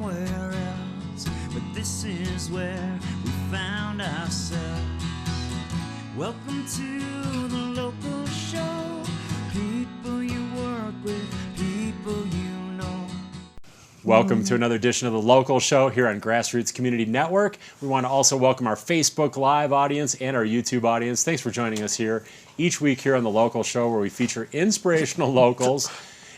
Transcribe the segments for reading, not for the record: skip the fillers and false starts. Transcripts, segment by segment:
nowhere else, but this is where we found ourselves. Welcome to the local show. People you work with, people you know. Welcome to another edition of the Local Show here on GrassRoots Community Network. We want to also welcome our Facebook Live audience and our YouTube audience. Thanks for joining us here each week here on the Local Show, where we feature inspirational locals.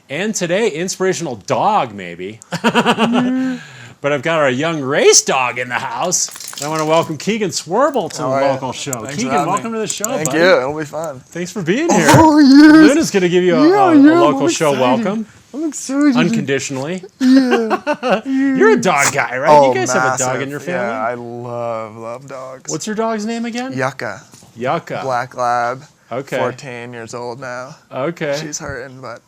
And today, inspirational dog, maybe. But I've got our young race dog in the house. And I want to welcome Keegan Swirbul to the Local Show. Thanks Keegan, welcome to the show, Thank buddy. you. It'll be fun. Thanks for being here. Oh, yes. Luna's going to give you a local show welcome. I'm excited. Unconditionally. Yeah. You're a dog guy, right? Oh, You guys have a massive. dog in your family? Yeah, I love dogs. What's your dog's name again? Yucca. Yucca. Black lab. Okay. 14 years old now. Okay. She's hurting, but...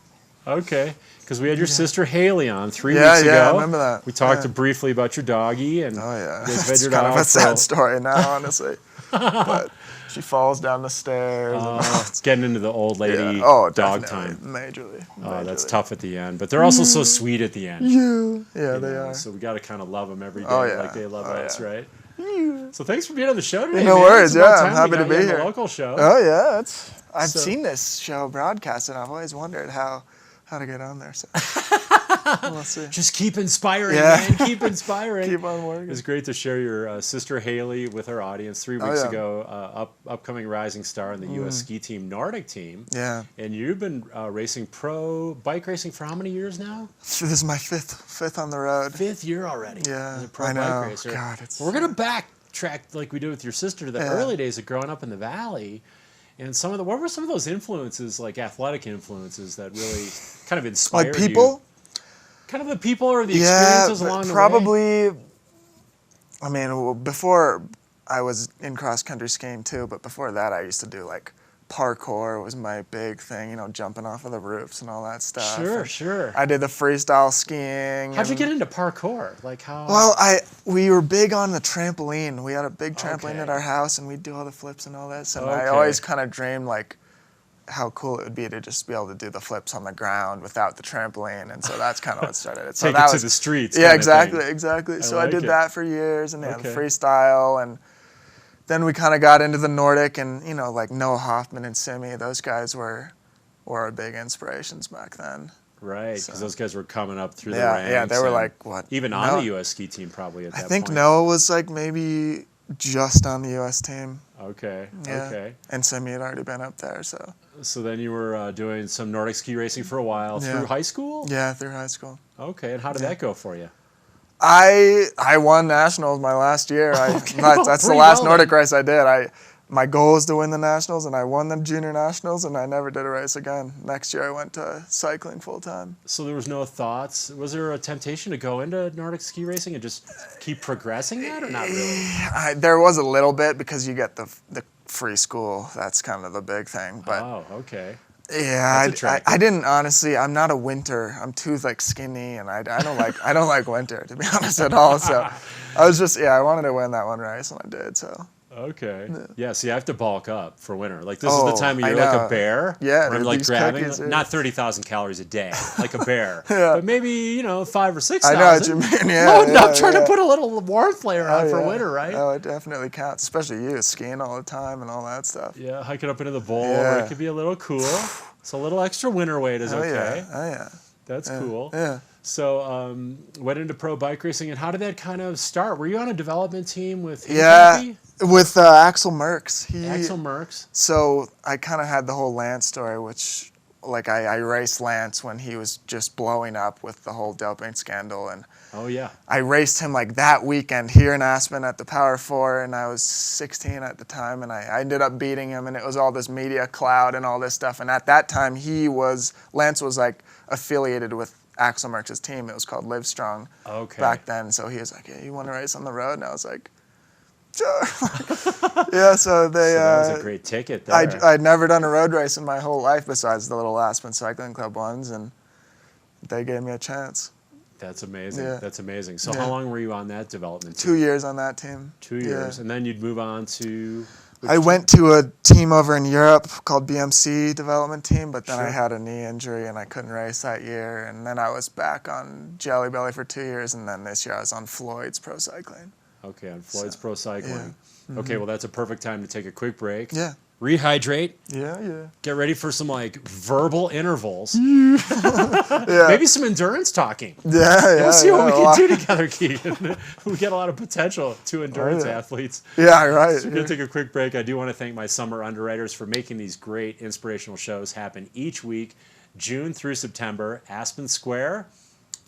Okay. Because we had your sister Haley on 3 weeks ago. Yeah, I remember that. We talked briefly about your doggy. And Oh, yeah. you guys had It's your kind of dog a sad for- story now, honestly. But she falls down the stairs. It's getting into the old lady Yeah. Oh, dog definitely. time. Majorly. Oh, that's tough at the end. But they're also so sweet at the end. Yeah, they are. So we got to kind of love them every day like they love us, right? Yeah. So thanks for being on the show today, No man. worries, It's about yeah, time I'm we happy got to you be on the here. Local show. Oh, yeah. I've So- seen this show broadcast, and I've always wondered how to get on there. So we'll see. Just keep inspiring, Yeah. man. Keep inspiring. Keep on working. It's great to share your sister Haley with our audience. 3 weeks yeah. ago, upcoming rising star in the U.S. ski team, Nordic team. Yeah. And you've been racing pro bike racing for how many years now? This is my fifth on the road. 5th year already. Yeah, as a pro I know. bike racer. God, it's... We're gonna backtrack like we did with your sister to the Yeah. early days of growing up in the valley. And what were some of those influences, like athletic influences, that really kind of inspired Like people? you? Kind of the people or the experiences along the way? probably. I mean, well, before I was in cross country skiing too, but before that, I used to do like parkour was my big thing. You know, jumping off of the roofs and all that stuff. Sure, And sure. I did the freestyle skiing. How'd you and- get into parkour? Like how? Well, we were big on the trampoline. We had a big trampoline Okay. at our house, and we'd do all the flips and all this. And I Okay. always kind of dreamed like how cool it would be to just be able to do the flips on the ground without the trampoline. And so that's kind of what started it. So Take that it was to the streets. yeah, kind of thing. exactly. So like I did it. that for years, and then Okay. freestyle, and then we kind of got into the Nordic, and you know, like Noah Hoffman and Simi. Those guys were our big inspirations back then. Right, because those guys were coming up through the Yeah, ranks. yeah, they were and like what? even on Noah- the U.S. ski team probably at that I think point. Noah was like maybe just on the U.S. team. Okay, Yeah. okay. And Simi had already been up there, so. So then you were doing some Nordic ski racing for a while Yeah. through high school? Yeah, through high school. Okay, and how did that go for you? I won nationals my last year. That's the pretty last well Nordic race I did. My goal was to win the nationals, and I won the junior nationals, and I never did a race again. Next year I went to cycling full time. So there was no thoughts. Was there a temptation to go into Nordic ski racing and just keep progressing that, or not really? There was a little bit because you get the free school. That's kind of the big thing. But Oh, okay. yeah, That's attractive. I didn't honestly. I'm not a winter. I'm too like skinny, and I don't like winter, to be honest at all. So I was just I wanted to win that one race, and I did. So. Okay. Yeah, see, I have to bulk up for winter. Like, this is the Oh, time of I year, like a know. bear. Yeah, where I'm dude, like these grabbing, cookies are- not 30,000 calories a day, like a bear. Yeah. But maybe, 5 or 6,000. I know what you mean. Yeah, Loading up, trying yeah. to put a little warmth layer on for yeah. winter, right? Oh, it definitely counts, especially you skiing all the time and all that stuff. Yeah, hiking up into the bowl Yeah. where it could be a little cool. So a little extra winter weight is Oh okay. yeah, oh yeah. That's cool. Yeah. So went into pro bike racing, and how did that kind of start? Were you on a development team with Yeah, Kentucky? with Axel Merckx. Axel Merckx? So I kind of had the whole Lance story, which like I raced Lance when he was just blowing up with the whole doping scandal, and Oh, yeah. I raced him like that weekend here in Aspen at the Power 4, and I was 16 at the time, and I ended up beating him, and it was all this media cloud and all this stuff. And at that time, Lance was like affiliated with Axel Merckx's team. It was called Livestrong back then. So he was like, "Hey, you want to race on the road?" And I was like, "Sure." Yeah, so they. So that was a great ticket there. I'd never done a road race in my whole life besides the little Aspen Cycling Club ones, and they gave me a chance. That's amazing. Yeah. That's amazing. So Yeah. how long were you on that development team? 2 years on that team. 2 years. And then you'd move on to... I went to a team over in Europe called BMC development team, but then I had a knee injury and I couldn't race that year. And then I was back on Jelly Belly for 2 years, and then this year I was on Floyd's Pro Cycling. Okay, on Floyd's Pro Cycling. Yeah. Okay, well, that's a perfect time to take a quick break. Yeah. Rehydrate. Yeah. Get ready for some like verbal intervals. Yeah. Maybe some endurance talking. Yeah. We'll see what we can do together, Keegan. We get a lot of potential, two endurance athletes. Yeah, right. So we're going to take a quick break. I do want to thank my summer underwriters for making these great inspirational shows happen each week, June through September. Aspen Square,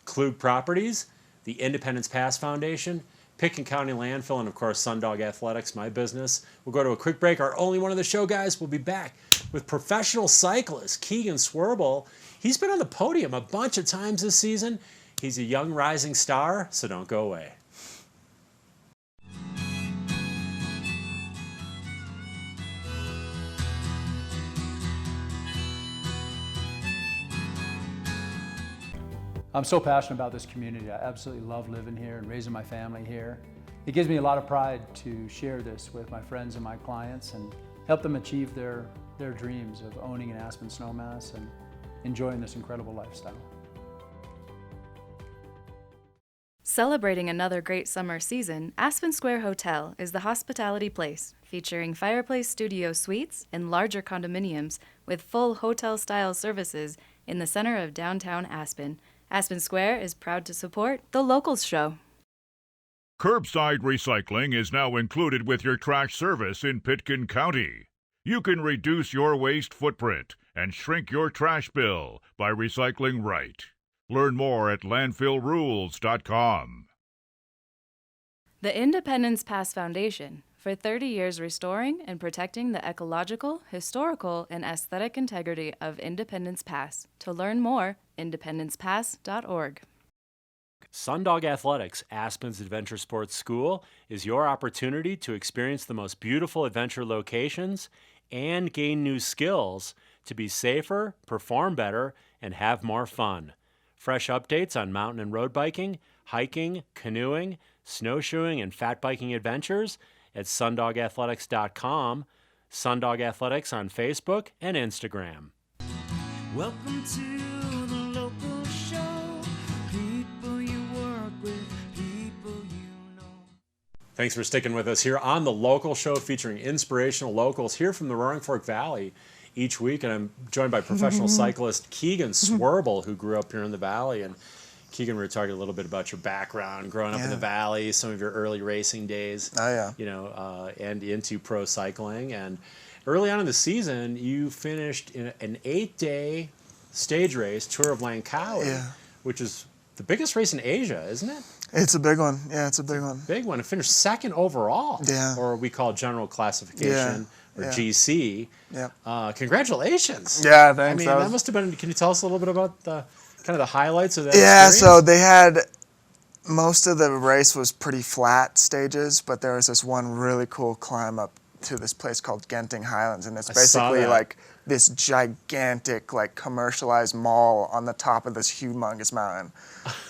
Klug Properties, the Independence Pass Foundation, Pitkin County Landfill, and of course Sundog Athletics, my business. We'll go to a quick break. Our only one of the show, guys. We'll be back with professional cyclist Keegan Swirbul. He's been on the podium a bunch of times this season. He's a young rising star, so don't go away. I'm so passionate about this community. I absolutely love living here and raising my family here. It gives me a lot of pride to share this with my friends and my clients and help them achieve their dreams of owning an Aspen Snowmass and enjoying this incredible lifestyle. Celebrating another great summer season, Aspen Square Hotel is the hospitality place, featuring fireplace studio suites and larger condominiums with full hotel-style services in the center of downtown Aspen. Aspen Square is proud to support The Locals Show. Curbside recycling is now included with your trash service in Pitkin County. You can reduce your waste footprint and shrink your trash bill by recycling right. Learn more at landfillrules.com. The Independence Pass Foundation, for 30 years restoring and protecting the ecological, historical, and aesthetic integrity of Independence Pass. To learn more, independencepass.org. Sundog Athletics, Aspen's adventure sports school, is your opportunity to experience the most beautiful adventure locations and gain new skills to be safer, perform better, and have more fun. Fresh updates on mountain and road biking, hiking, canoeing, snowshoeing, and fat biking adventures at sundogathletics.com, Sundog Athletics on Facebook and Instagram. Welcome to the local show. People you work with, people you know. Thanks for sticking with us here on the Local Show, featuring inspirational locals here from the Roaring Fork Valley each week. And I'm joined by professional cyclist Keegan Swirbul, who grew up here in the Valley. And Keegan, we were talking a little bit about your background, growing up in the Valley, some of your early racing days, and into pro cycling. And early on in the season, you finished in an 8-day stage race, Tour of Langkawi, which is the biggest race in Asia, isn't it? It's a big one. Yeah, it's a big one. Big one. It finished second overall, or we call general classification, or GC. Yeah. Congratulations. Yeah, thanks. I mean, that must have been. Can you tell us a little bit about the kind of the highlights of that? Yeah, experience? so they had most of the race was pretty flat stages, but there was this one really cool climb up to this place called Genting Highlands, and it's basically like this gigantic, like commercialized mall on the top of this humongous mountain.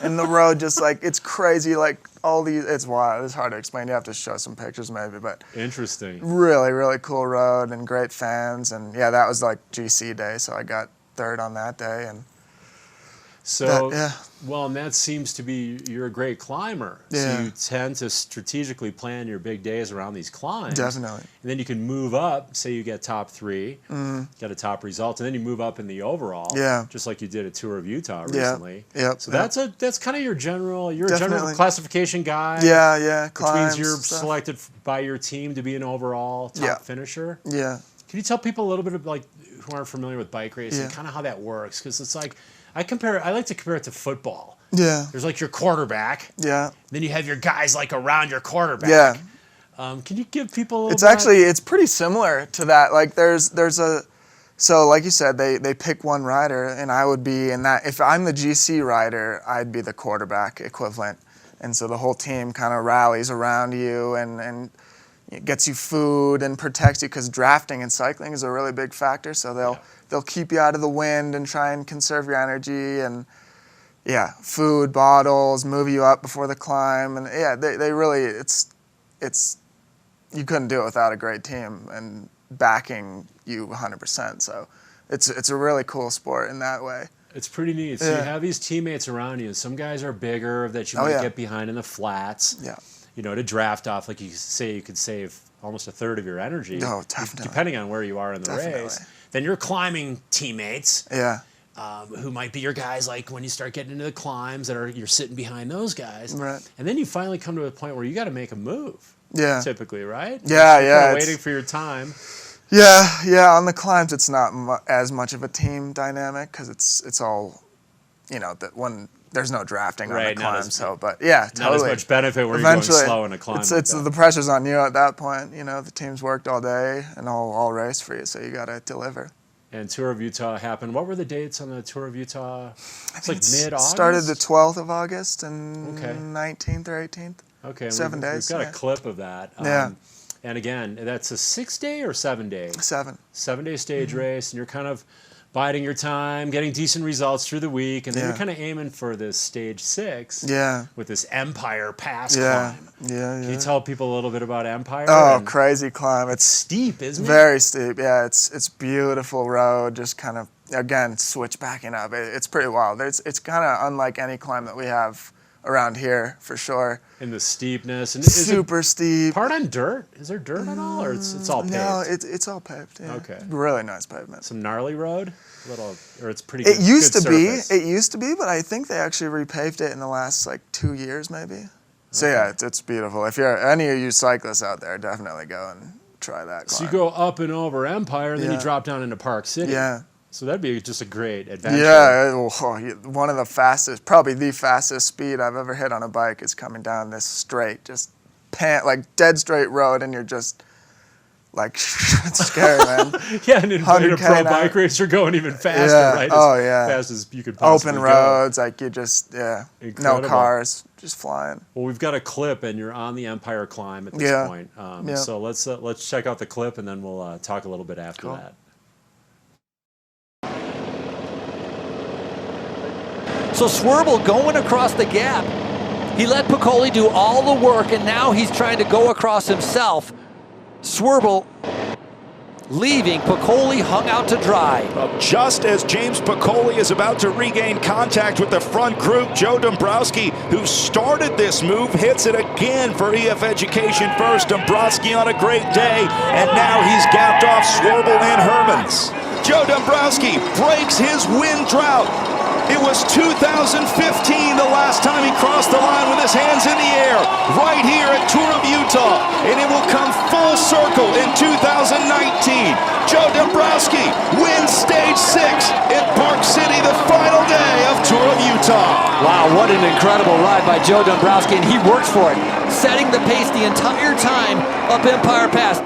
And the road just like, it's crazy, like all these, it's wild, it's hard to explain. You have to show some pictures maybe, but. Interesting. Really, really cool road and great fans. And yeah, that was like GC day, so I got third on that day. And so, well, and that seems to be, you're a great climber. Yeah. So you tend to strategically plan your big days around these climbs. Definitely. And then you can move up, say you get top 3, get a top result, and then you move up in the overall. Yeah. Just like you did a Tour of Utah recently. Yeah. So that's kind of your general, you're a general classification guy. Yeah. Which Climbs, means you're stuff. Selected by your team to be an overall top finisher. Yeah. Can you tell people a little bit of, like, who aren't familiar with bike racing, kind of how that works? Because it's like, I like to compare it to football. Yeah. There's like your quarterback. Yeah. Then you have your guys like around your quarterback. Yeah. Can you give people a little it's pretty similar to that. Like there's a, so like you said, they pick one rider, and I would be in that. If I'm the GC rider, I'd be the quarterback equivalent. And so the whole team kind of rallies around you and it gets you food and protects you, because drafting and cycling is a really big factor. So they'll keep you out of the wind and try and conserve your energy, and food, bottles, move you up before the climb, and they really, it's you couldn't do it without a great team and backing you 100%. So it's a really cool sport in that way. It's pretty neat. So you have these teammates around you. Some guys are bigger that you might get behind in the flats. Yeah. You know, to draft off, like you say, you could save almost a third of your energy. Oh, definitely. Depending on where you are in the race. Then you're climbing teammates. Yeah. Who might be your guys, like when you start getting into the climbs you're sitting behind those guys. Right. And then you finally come to a point where you got to make a move. Yeah. Typically, right? Yeah, you're yeah. waiting for your time. Yeah. On the climbs, it's not as much of a team dynamic because it's all, you know, that when there's no drafting on the climb. But yeah, totally. Not as much benefit where Eventually, you're going slow in a climb. It's the pressure's on you at that point. You know, the team's worked all day and all race for you, so you got to deliver. And Tour of Utah happened. What were the dates on the Tour of Utah? It's like mid-August? Started the 12th of August and 19th or 18th. Okay. 7 days. We've got a clip of that. Yeah. And again, that's a 6-day or 7-day? 7. 7-day stage race, and you're kind of biding your time, getting decent results through the week, and then you're kind of aiming for this stage 6 with this Empire Pass climb. Yeah. Can you tell people a little bit about Empire? Oh, crazy climb. It's steep, isn't it? Very steep, yeah. It's beautiful road, just kind of, again, switchbacking up. It's pretty wild. It's kind of unlike any climb that we have around here, for sure. And the steepness. And super steep. Part on dirt? Is there dirt at all, or it's all paved? No, it's all paved, yeah. Okay. Really nice pavement. Some gnarly road? Or it's pretty It good, used good to be. surface. It used to be, but I think they actually repaved it in the last, 2 years, maybe. So, yeah, it's beautiful. If you're any of you cyclists out there, definitely go and try that climb. So you go up and over Empire, and then you drop down into Park City. Yeah. So that'd be just a great adventure. Yeah, one of the fastest, probably the fastest speed I've ever hit on a bike is coming down this straight, just dead straight road, and you're just it's scary, man. Yeah, and in a pro bike race, you're going even faster, right? As fast as you could possibly Open roads, you just, Incredible. no cars, just flying. Well, we've got a clip, and you're on the Empire climb at this point. So let's check out the clip, and then we'll talk a little bit after that. So Swirbul going across the gap. He let Piccoli do all the work, and now he's trying to go across himself. Swirbul leaving, Piccoli hung out to dry. Just as James Piccoli is about to regain contact with the front group, Joe Dombrowski, who started this move, hits it again for EF Education first. Dombrowski on a great day, and now he's gapped off Swirbul and Hermans. Joe Dombrowski breaks his win drought. It was 2015 the last time he crossed the line with his hands in the air, right here at Tour of Utah, and it will come full circle in 2019. Joe Dombrowski wins stage 6 in Park City, the final day of Tour of Utah. Wow, what an incredible ride by Joe Dombrowski, and he works for it, setting the pace the entire time up Empire Pass.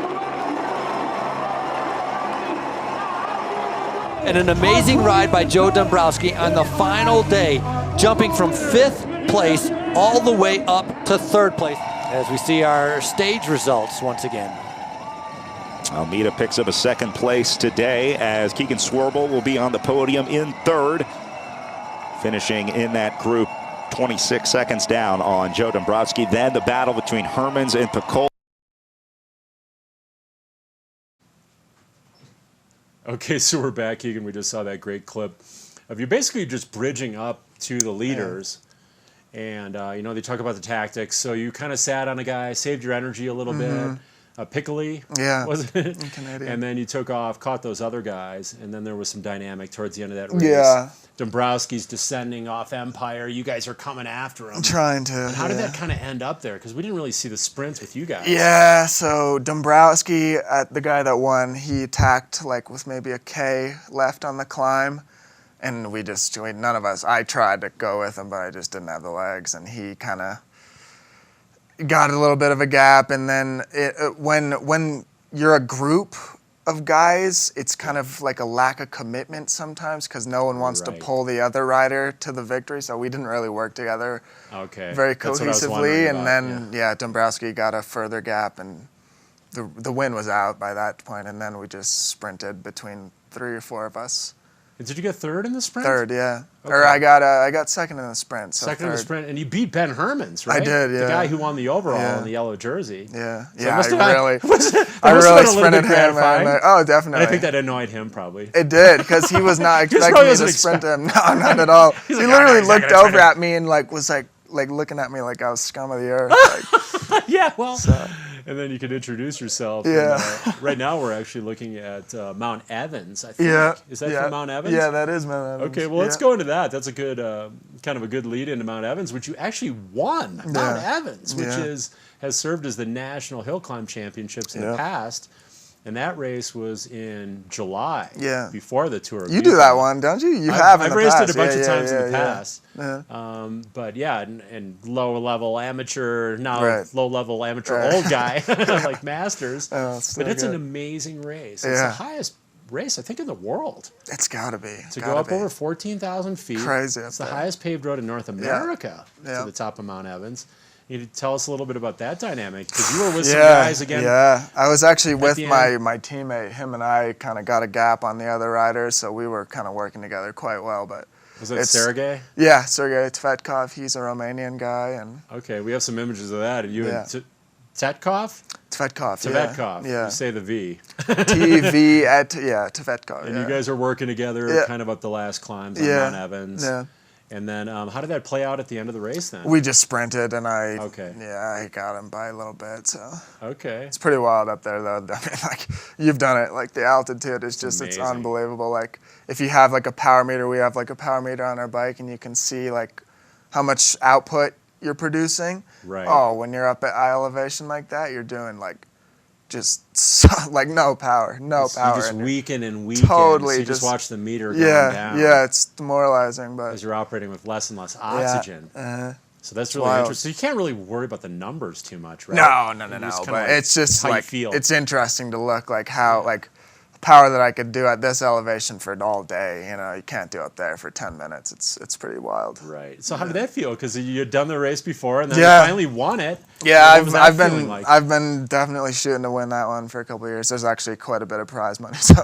And an amazing ride by Joe Dombrowski on the final day, jumping from 5th place all the way up to 3rd place. As we see our stage results once again. Almeida picks up a 2nd place today, as Keegan Swirbul will be on the podium in 3rd, finishing in that group 26 seconds down on Joe Dombrowski. Then the battle between Hermans and Piccoli. Okay, so we're back, Keegan. We just saw that great clip of you basically just bridging up to the leaders. And, they talk about the tactics. So you kind of sat on a guy, saved your energy a little bit. Piccoli, wasn't it? Canadian. And then you took off, caught those other guys, and then there was some dynamic towards the end of that race. Yeah. Dombrowski's descending off Empire. You guys are coming after him. Trying to. And how did that kind of end up there? Because we didn't really see the sprints with you guys. Yeah, so Dombrowski, the guy that won, he attacked with maybe a K left on the climb. And none of us, I tried to go with him, but I just didn't have the legs. And he kind of got a little bit of a gap. And then when you're a group of guys, it's kind of like a lack of commitment sometimes because no one wants to pull the other rider to the victory. So we didn't really work together very cohesively. And then, Dombrowski got a further gap, and the win was out by that point. And then we just sprinted between 3 or 4 of us And did you get third in the sprint? Third, yeah. Okay. Or I got second in the sprint. So second in third. the sprint, and you beat Ben Hermans, right? I did, yeah. The guy who won the overall in the yellow jersey. Yeah, So yeah. I I really sprinted him. Oh, definitely. I think that annoyed him probably. It did, because he was not expecting me to sprint him. No, not at all. He like, literally he's not looked gonna over at me and was like looking at me like I was scum of the earth. Yeah, well, and then you could introduce yourself. Yeah. And, right now we're actually looking at Mount Evans, I think. Yeah. Is that from Mount Evans? Yeah, that is Mount Evans. Okay, well, let's go into that. That's a good, kind of a good lead into Mount Evans, which you actually won. Mount Evans, which has served as the National Hill Climb Championships in the past. And that race was in July, before the Tour of You do that one, don't you? You have in the past. I've raced it a bunch of times in the past. Yeah. But yeah, and low-level amateur, now low-level amateur old guy, like Masters. But it's an amazing race. It's the highest race, I think, in the world. It's got to be. To go up over 14,000 feet. Crazy. It's the highest paved road in North America to the top of Mount Evans. You need to tell us a little bit about that dynamic, because you were with some guys again. Yeah, I was actually with my teammate. Him and I kind of got a gap on the other riders, so we were kind of working together quite well. But was that Sergey? Yeah, Sergey Tvetkov. He's a Romanian guy, and okay, we have some images of that. And you and Tetkov? Tvetkov. Yeah. You say the V. TV at Tvetkov. And you guys are working together, kind of up the last climbs on Mount Evans. Yeah. And then, how did that play out at the end of the race then? We just sprinted, and I got him by a little bit. So it's pretty wild up there, though. I mean, like, you've done it. Like, the altitude is just it's unbelievable. Like, if you have like a power meter, we have like a power meter on our bike, and you can see like how much output you're producing. Right. Oh, when you're up at eye elevation like that, you're doing like just like no power. You just weaken and weaken. Totally. So you just watch the meter going down. Yeah, it's demoralizing, but as you're operating with less and less oxygen. So that's really interesting. So you can't really worry about the numbers too much, right? No. But it's just like it's interesting to look like how like power that I could do at this elevation for all day. You know, you can't do up there for 10 minutes. It's pretty wild. Right. So how did that feel? Because you had done the race before and then you finally won it. Yeah, I've been definitely shooting to win that one for a couple of years. There's actually quite a bit of prize money, so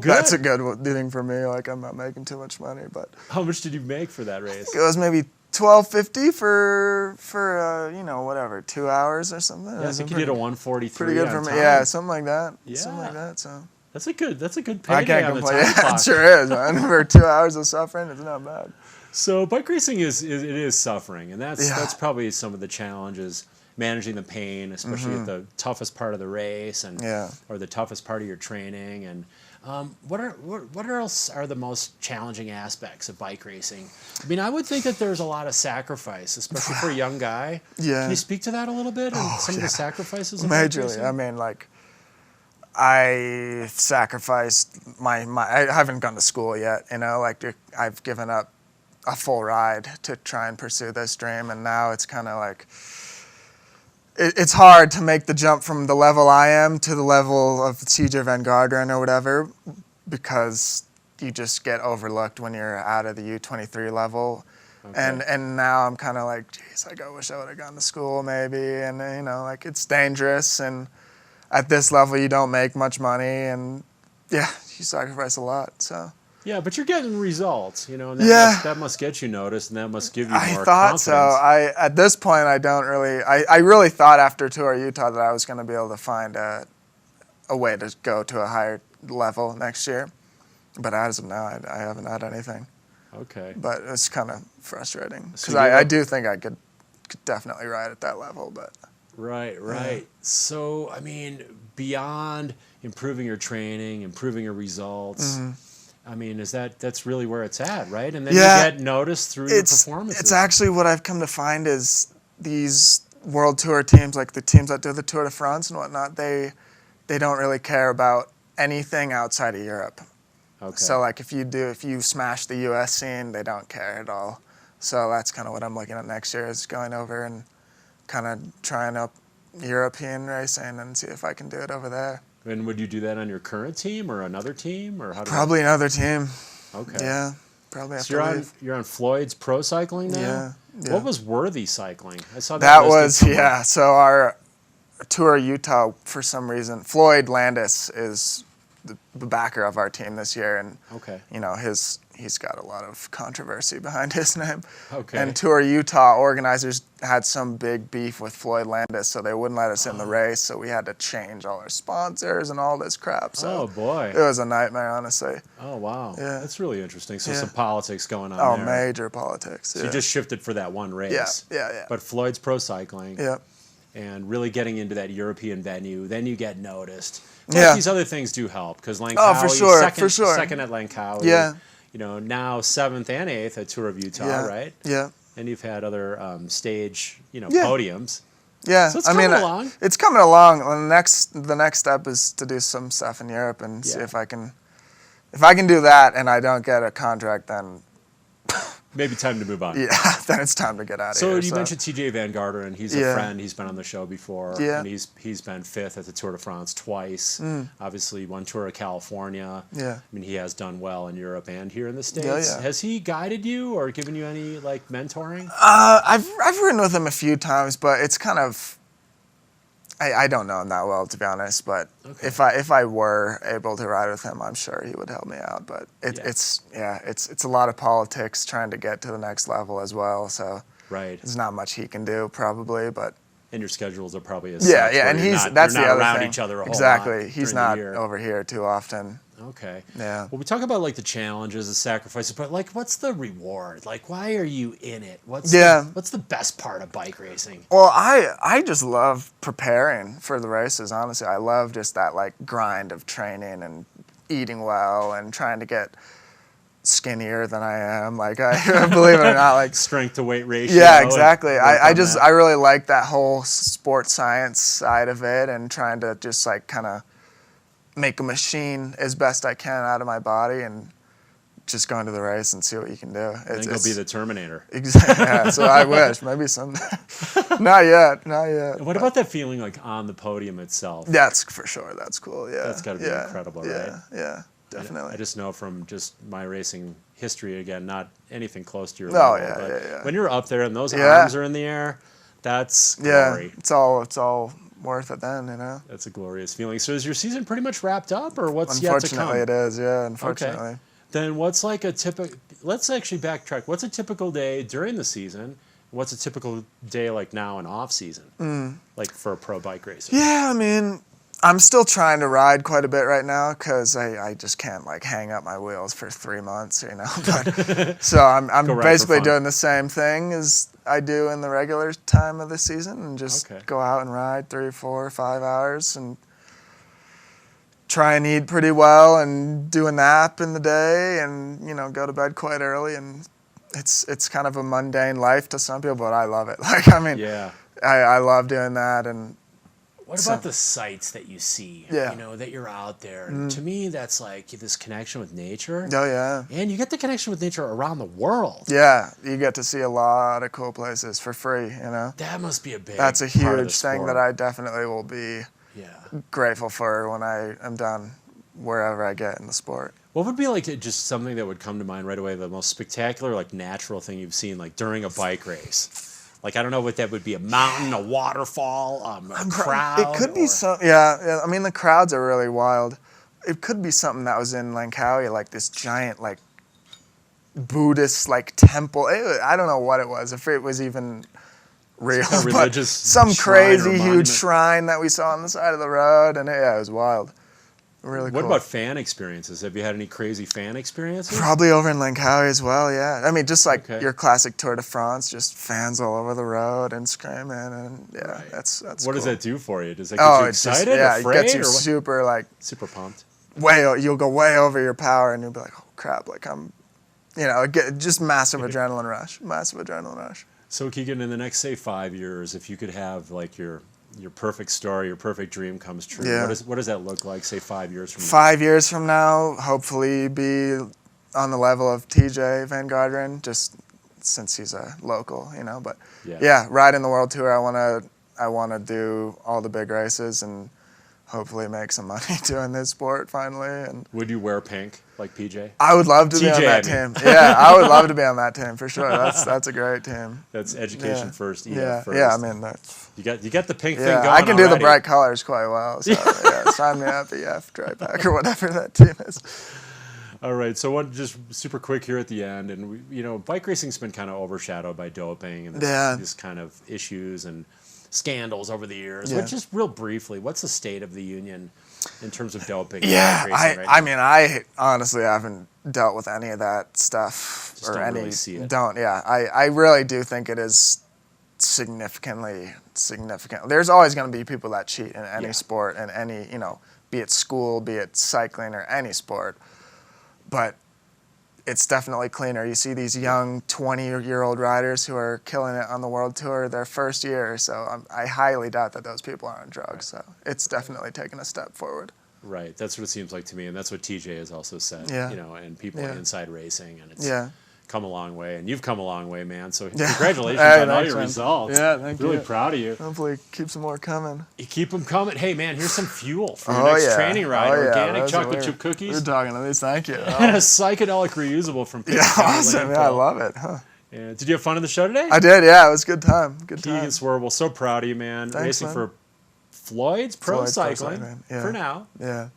that's a good thing for me. Like, I'm not making too much money, but how much did you make for that race? It was maybe $12.50 for you know, whatever, 2 hours or something. Yeah, so you did a 143. Pretty good for me. Time. Yeah, something like that. Yeah. Something like that. So. That's a good payday I can't on the complain. time clock. It sure is, man. For 2 hours of suffering, it's not bad. So bike racing is suffering, and that's probably some of the challenges, managing the pain, especially at the toughest part of the race, and or the toughest part of your training. And what else are the most challenging aspects of bike racing? I mean, I would think that there's a lot of sacrifice, especially for a young guy. Yeah. Can you speak to that a little bit and some of the sacrifices of bike racing? I mean, like, I sacrificed I haven't gone to school yet, you know, like I've given up a full ride to try and pursue this dream, and now it's kind of like, it's hard to make the jump from the level I am to the level of CJ Van Garderen or whatever, because you just get overlooked when you're out of the U23 level. Okay. And now I'm kind of like, geez, I wish I would have gone to school maybe, and you know, like, it's dangerous, and at this level, you don't make much money, and you sacrifice a lot. So yeah, but you're getting results, you know, and that must get you noticed, and that must give you more confidence. I thought so. At this point, I don't really. I really thought after Tour of Utah that I was going to be able to find a way to go to a higher level next year, but as of now, I haven't had anything. Okay. But it's kind of frustrating because I do think I could definitely ride at that level, but. Right. Yeah. So, I mean, beyond improving your training, improving your results, I mean, that's really where it's at, right? And then you get noticed through your performances. It's actually what I've come to find is these World Tour teams, like the teams that do the Tour de France and whatnot, they don't really care about anything outside of Europe. Okay. So, like, if you smash the U.S. scene, they don't care at all. So that's kind of what I'm looking at next year, is going over and kind of trying up European racing and see if I can do it over there. And would you do that on your current team or another team, or how? Probably another team. Okay. Yeah, probably. So you're on Floyd's Pro Cycling now. Yeah. What was Worthy Cycling? I saw that was So our Tour of Utah, for some reason, Floyd Landis is the backer of our team this year, and Okay. you know, he's got a lot of controversy behind his name. Okay. And Tour Utah organizers had some big beef with Floyd Landis, so they wouldn't let us in the race. So we had to change all our sponsors and all this crap. So Oh, boy. it was a nightmare, honestly. Oh, wow. Yeah. That's really interesting. So Yeah. some politics going on Oh, there. major politics. So you just shifted for that one race. Yeah. But Floyd's pro cycling. Yeah. And really getting into that European venue, then you get noticed. Plus, Yeah. these other things do help because Langkawi, Oh, for sure, second, for sure. second at Langkawi. Yeah. You know, now 7th and 8th at Tour of Utah, Yeah. right? Yeah. And you've had other stage, Yeah. podiums. Yeah, So it's I mean, coming along. it's coming along. The next step is to do some stuff in Europe and see Yeah. if I can do that and I don't get a contract, then Maybe time to move on. yeah, then it's time to get out of So here. you mentioned TJ Van Garderen. He's a Yeah. friend. He's been on the show before. Yeah. And he's been 5th at the Tour de France twice. Obviously, one Tour of California. Yeah. I mean, he has done well in Europe and here in the States. Yeah. Has he guided you or given you any mentoring? I've ridden with him a few times, but it's kind of I don't know him that well, to be honest. But Okay. if I were able to ride with him, I'm sure he would help me out. But it's a lot of politics trying to get to the next level as well. So Right. there's not much he can do probably, but. And your schedules are probably as Yeah, such yeah, where and you're that's not the other around thing. each other a whole exactly. lot He's during the not year. over here too often. Okay. Yeah. Well, we talk about the challenges, the sacrifices, but what's the reward? Why are you in it? What's the best part of bike racing? Well, I just love preparing for the races. Honestly, I love just that grind of training and eating well and trying to get skinnier than I am. I believe it or not, strength to weight ratio. yeah, exactly. I I really like that whole sports science side of it and trying to just kind of make a machine as best I can out of my body and just go into the race and see what you can do. I think he'll be the Terminator. Exactly. Yeah, so I wish maybe someday. Not yet. What about that feeling on the podium itself? That's for sure. That's cool. Yeah. That's gotta be incredible, right? Yeah. Definitely. I just know from just my racing history, again, not anything close to your Oh, level, yeah, but yeah. when you're up there and those Yeah. arms are in the air, that's glory. It's all worth it then, That's a glorious feeling. So is your season pretty much wrapped up, or what's yet to come? Unfortunately, it is. Yeah, unfortunately. Okay. Then what's a typical? Let's actually backtrack. What's a typical day during the season? What's a typical day now in off season, for a pro bike racer? Yeah, I mean, I'm still trying to ride quite a bit right now because I just can't hang up my wheels for 3 months, But, so I'm basically doing the same thing as I do in the regular time of the season and just go out and ride 3, 4, 5 hours and try and eat pretty well and do a nap in the day and go to bed quite early. And it's kind of a mundane life to some people, but I love it. Yeah. I love doing that. And what about the sights that you see? Yeah. That you're out there. And to me, that's this connection with nature. Oh, yeah. And you get the connection with nature around the world. Yeah, you get to see a lot of cool places for free, That must be a big That's a part of the huge thing sport. that I definitely will be grateful for when I am done wherever I get in the sport. What would be just something that would come to mind right away, the most spectacular, natural thing you've seen, during a bike race? I don't know what that would be, a mountain, a waterfall, a crowd? It could be yeah, I mean, the crowds are really wild. It could be something that was in Langkawi, this giant, Buddhist, temple. I don't know what it was, if it was even real. Some religious some shrine or crazy huge monument. shrine that we saw on the side of the road, and it was wild. Really cool. What about fan experiences? Have you had any crazy fan experiences? Probably over in Langkawi as well, yeah. I mean, just your classic Tour de France, just fans all over the road and screaming, and that's What cool. does that do for you? Does that get you excited, afraid, it gets you or what? super pumped? You'll go way over your power, and you'll be like, oh crap, I'm, just massive adrenaline rush. So Keegan, in the next, say, 5 years, if you could have your perfect story, your perfect dream comes true. Yeah. What does that look like, say, 5 years from now? 5 years from now, hopefully be on the level of TJ Van Garderen, just since he's a local, But riding the World Tour, I wanna do all the big races and hopefully make some money doing this sport finally. And would you wear pink like PJ? I would love to be on that team. Yeah, I would love to be on that team for sure. That's a great team. That's education first, EF yeah, first. yeah. I mean, that's you got the pink thing going. I can do the already. bright colors quite well. So, yeah, Sign me up, EF, dry pack, or whatever that team is. All right, so one just super quick here at the end, and bike racing's been kind of overshadowed by doping and this kind of issues and scandals over the years. Yeah. But just real briefly, what's the state of the union in terms of doping? Yeah, in bike racing right I now? mean, I honestly haven't dealt with any of that stuff Just or don't any. really see it. I really do think it is significant. There's always going to be people that cheat in any sport and any, be it school, be it cycling or any sport. But it's definitely cleaner. You see these young 20-year-old riders who are killing it on the world tour their first year. So I highly doubt that those people are on drugs. So it's definitely taken a step forward. Right, that's what it seems like to me, and that's what TJ has also said. Yeah. And people inside racing, and it's come a long way, and you've come a long way, man. So congratulations on all your results. Yeah, thank you. Really proud of you. Hopefully, keep some more coming. You keep them coming. Hey, man, here's some fuel for your next training ride. Organic chocolate chip cookies. You're talking to these, thank you. And a psychedelic reusable from Pitkin County awesome. Landfill. Yeah, I love it. Huh. And did you have fun in the show today? I did, yeah. It was a good time. Good time. Keegan Swirbul, so proud of you, man. Thanks, Racing man. for Floyd's Pro Floyd's Pro Cycling Cycling, yeah. for now. Yeah.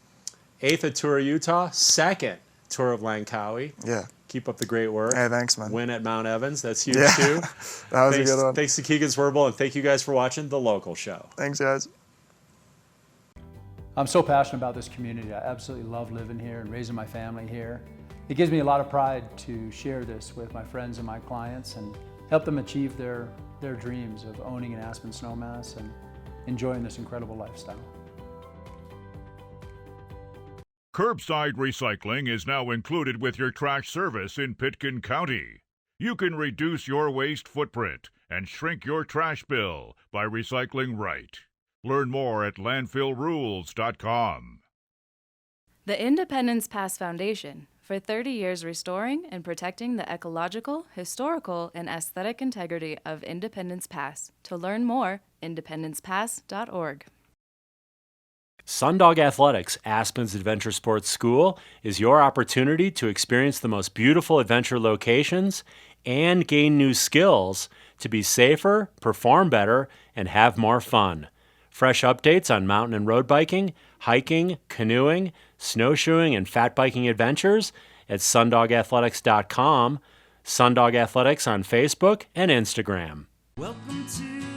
8th at Tour of Utah, 2nd Tour of Langkawi. Yeah. Keep up the great work. Hey, thanks, man. Win at Mount Evans. That's huge, Yeah. too. That was a good one. Thanks to Keegan Swirbul, and thank you guys for watching The Local Show. Thanks, guys. I'm so passionate about this community. I absolutely love living here and raising my family here. It gives me a lot of pride to share this with my friends and my clients and help them achieve their dreams of owning an Aspen Snowmass and enjoying this incredible lifestyle. Curbside recycling is now included with your trash service in Pitkin County. You can reduce your waste footprint and shrink your trash bill by recycling right. Learn more at landfillrules.com. The Independence Pass Foundation, for 30 years restoring and protecting the ecological, historical, and aesthetic integrity of Independence Pass. To learn more, independencepass.org. Sundog Athletics, Aspen's Adventure Sports School, is your opportunity to experience the most beautiful adventure locations and gain new skills to be safer, perform better, and have more fun. Fresh updates on mountain and road biking, hiking, canoeing, snowshoeing, and fat biking adventures at sundogathletics.com, Sundog Athletics on Facebook and Instagram. Welcome to